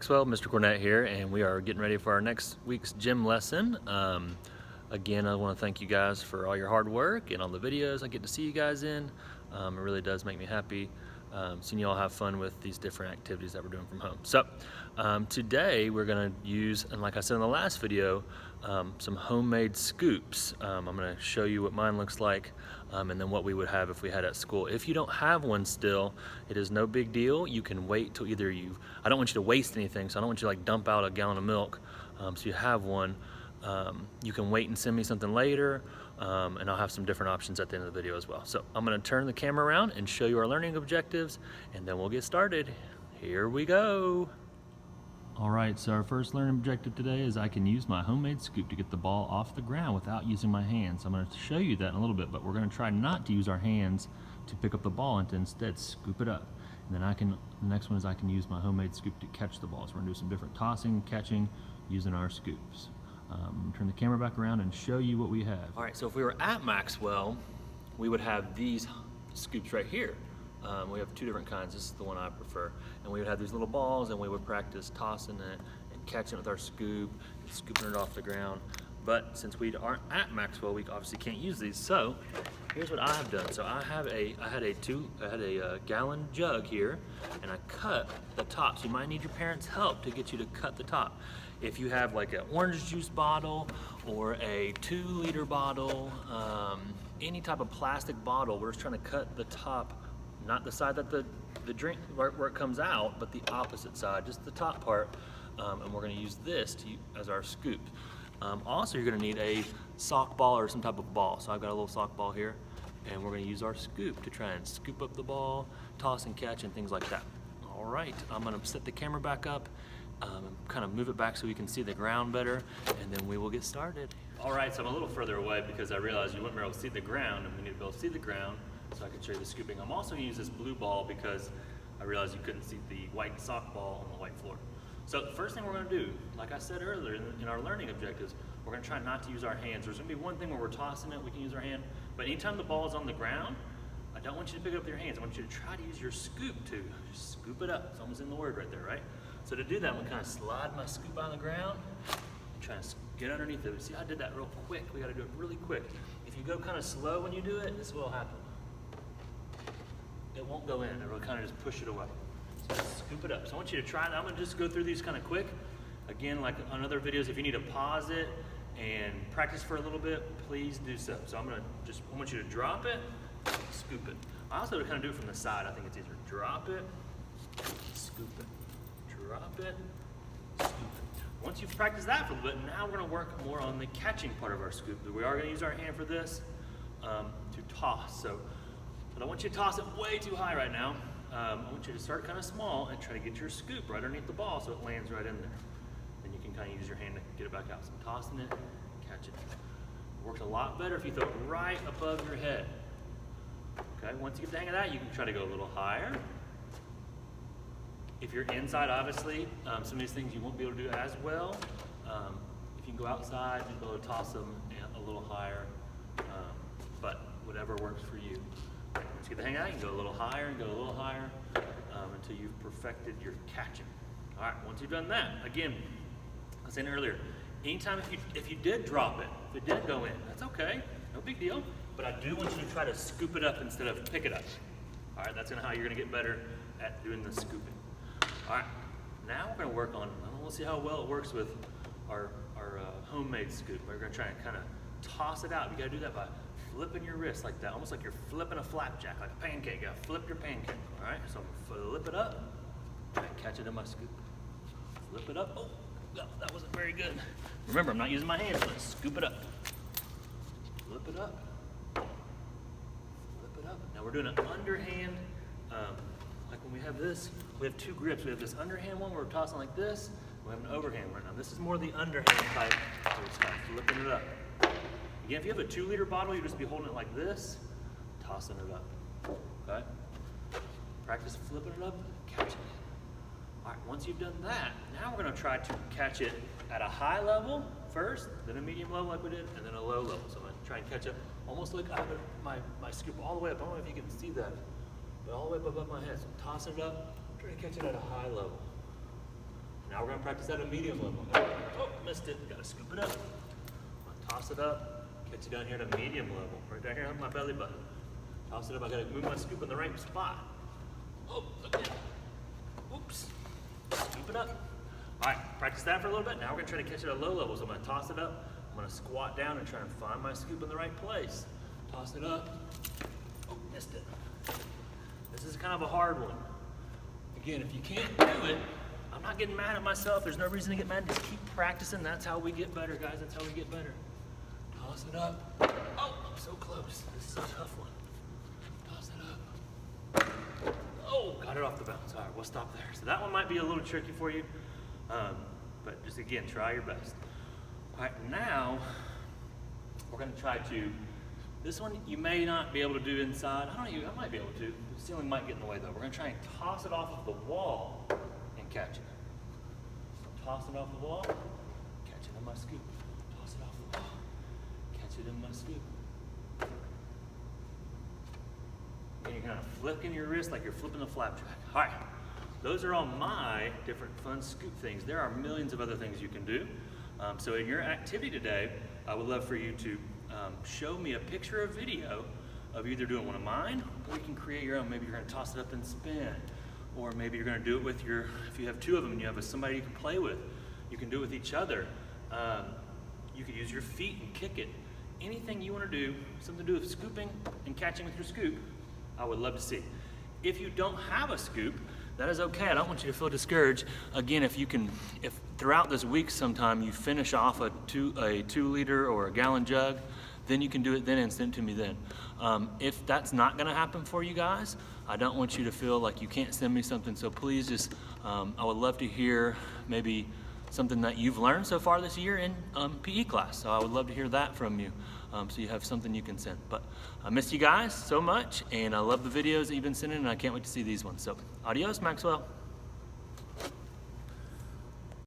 Maxwell, Mr. Cornett here, and we are getting ready for our next week's gym lesson. Again, I want to thank you guys for all your hard work and all the videos I get to see you guys in. It really does make me happy seeing you all have fun with these different activities that we're doing from home. So today we're going to use, and like I said in the last video, some homemade scoops. I'm going to show you what mine looks like and then what we would have if we had at school. If you don't have one still, it is no big deal. You can wait till either I don't want you to waste anything, so I don't want you to like dump out a gallon of milk. So you have one. You can wait and send me something later, and I'll have some different options at the end of the video as well. So I'm going to turn the camera around and show you our learning objectives, and then we'll get started. Here we go. All right, so our first learning objective today is I can use my homemade scoop to get the ball off the ground without using my hands. I'm going to show you that in a little bit, but we're going to try not to use our hands to pick up the ball and to instead scoop it up. And then the next one is I can use my homemade scoop to catch the ball. So we're going to do some different tossing, catching, using our scoops. Turn the camera back around and show you what we have. All right, so if we were at Maxwell, we would have these scoops right here. We have two different kinds. This is the one I prefer. And we would have these little balls, and we would practice tossing it and catching it with our scoop and scooping it off the ground. But since we aren't at Maxwell, we obviously can't use these. So here's what I have done. So I had a gallon jug here, and I cut the top. So you might need your parents' help to get you to cut the top. If you have like an orange juice bottle or a 2-liter bottle, any type of plastic bottle, we're just trying to cut the top, not the side that the drink where it comes out, but the opposite side, just the top part. And we're going to use this as our scoop. Also, you're going to need a sock ball or some type of ball. So I've got a little sock ball here, and we're going to use our scoop to try and scoop up the ball, toss and catch, and things like that. All right, I'm going to set the camera back up, kind of move it back so we can see the ground better, and then we will get started. All right, so I'm a little further away because I realized you wouldn't be able to see the ground, and we need to be able to see the ground so I can show you the scooping. I'm also going to use this blue ball because I realized you couldn't see the white sock ball on the white floor. So the first thing we're going to do, like I said earlier in our learning objectives, we're going to try not to use our hands. There's going to be one thing where we're tossing it, we can use our hand, but anytime the ball is on the ground, I don't want you to pick it up with your hands. I want you to try to use your scoop to scoop it up. It's almost in the word right there, right? So to do that, I'm going to kind of slide my scoop on the ground and try to get underneath it. See, I did that real quick. We got to do it really quick. If you go kind of slow when you do it, this will happen. It won't go in. It will kind of just push it away. So scoop it up. So I want you to try that. I'm going to just go through these kind of quick. Again, like on other videos, if you need to pause it and practice for a little bit, please do so. So I want you to drop it, scoop it. I also kind of do it from the side. I think it's easier. Drop it, scoop it. Drop it, scoop it. Once you've practiced that for a little bit, now we're going to work more on the catching part of our scoop. We are going to use our hand for this to toss. So, but I want you to toss it way too high right now. I want you to start kind of small and try to get your scoop right underneath the ball so it lands right in there. Then you can kind of use your hand to get it back out. So tossing it, catching it. It works a lot better if you throw it right above your head. Okay, once you get the hang of that, you can try to go a little higher. If you're inside, obviously, some of these things you won't be able to do as well. If you can go outside, you'll be able to toss them a little higher, but whatever works for you. Once you get the hang of that, you can go a little higher and go a little higher until you've perfected your catching. All right, once you've done that, again, I was saying earlier, anytime if you did drop it, if it did go in, that's okay, no big deal, but I do want you to try to scoop it up instead of pick it up. All right, that's how you're gonna get better at doing the scooping. All right, now we're going to work on, we'll see how well it works with our homemade scoop. We're going to try and kind of toss it out. You got to do that by flipping your wrist like that, almost like you're flipping a flapjack, like a pancake. You got to flip your pancake. All right, so I'm going to flip it up and catch it in my scoop. Flip it up. Oh, that wasn't very good. Remember, I'm not using my hands, so let's scoop it up. Flip it up. Flip it up. Now we're doing an underhand. Like when we have this, we have two grips. We have this underhand one where we're tossing like this. We have an overhand right now. This is more the underhand type, so we're just kind of flipping it up. Again, if you have a 2-liter bottle, you just be holding it like this, tossing it up, okay? Practice flipping it up, catching it. All right, once you've done that, now we're gonna try to catch it at a high level first, then a medium level like we did, and then a low level. So I'm gonna try and catch it almost like I have my scoop all the way up. I don't know if you can see that. But all the way up above my head. So I'm tossing it up, trying to catch it at a high level. Now we're gonna practice at a medium level. Oh, missed it. Gotta scoop it up. Toss it up. Catch it down here at a medium level. Right down here on my belly button. Toss it up. I gotta move my scoop in the right spot. Oh, again. Oops. Scoop it up. All right, practice that for a little bit. Now we're gonna try to catch it at low levels. I'm gonna toss it up. I'm gonna squat down and try and find my scoop in the right place. Toss it up. Oh, missed it. This is kind of a hard one. Again, if you can't do it, I'm not getting mad at myself. There's no reason to get mad. Just keep practicing. That's how we get better, guys. That's how we get better. Toss it up. Oh, I'm so close. This is a tough one. Toss it up. Oh, got it off the bounce. All right, we'll stop there. So that one might be a little tricky for you, but just again, try your best. All right, now we're gonna try to, this one you may not be able to do inside. I might be able to. The ceiling might get in the way though. We're gonna try and toss it off of the wall and catch it. Toss it off the wall, catch it in my scoop. Toss it off the wall, catch it in my scoop. And you're kind of flicking your wrist like you're flipping the flapjack. All right, those are all my different fun scoop things. There are millions of other things you can do. So in your activity today, I would love for you to show me a picture or video of either doing one of mine, or you can create your own. Maybe you're gonna toss it up and spin, or maybe you're gonna do it with your, if you have two of them and you have somebody you can play with, you can do it with each other. You could use your feet and kick it. Anything you wanna do, something to do with scooping and catching with your scoop, I would love to see. If you don't have a scoop, that is okay. I don't want you to feel discouraged. Again, if throughout this week sometime you finish off a 2-liter or a gallon jug, then you can do it then and send it to me then. If that's not gonna happen for you guys, I don't want you to feel like you can't send me something, so please just, I would love to hear maybe something that you've learned so far this year in PE class. So I would love to hear that from you, so you have something you can send. But I miss you guys so much, and I love the videos that you've been sending, and I can't wait to see these ones. So adios, Maxwell.